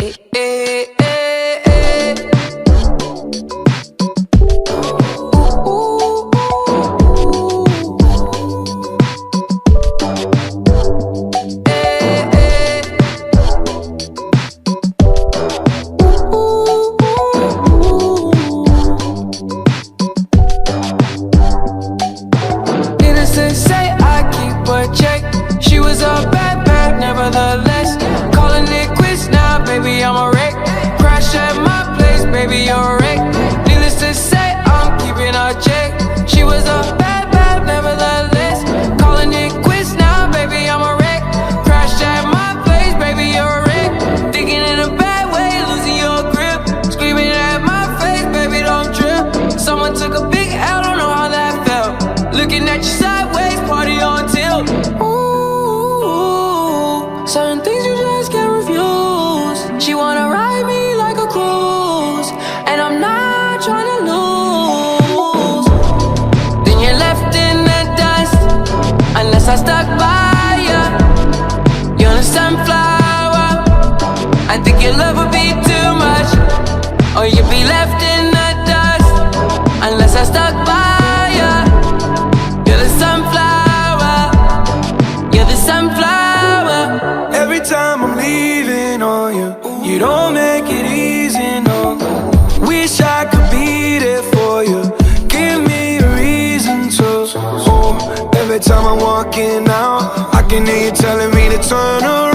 Eh, eh, eh, eh. Ooh, eh, eh. Needless to say, I keep a check. She was a bad, bad, nevertheless. Calling it quits now, baby, I'm a wreck. Crash at my place, baby, you're a wreck. Needless to say, I'm keeping a check. She was a bad, bad, nevertheless. Calling it quits now, baby, I'm a wreck. Crash at my place, baby, you're a wreck. Thinking in a bad way, losing your grip. Screaming at my face, baby, don't trip. Someone took a big L, don't know how that felt. Looking at you sideways, party on tilt. Ooh, certain things you just can't refuse. She wanna ride me like a cruise, and I'm not trying to lose. Then you're left in the dust, unless I stuck by ya. You're a sunflower. I think your love would be too much, or you'd be left in the dust, unless I stuck by ya. You're the sunflower. You're the sunflower. Every time I'm leaving on you, you don't make it easy, no. Wish I could be there for you. Give me a reason to. Oh, every time I'm walking out, I can hear you telling me to turn around.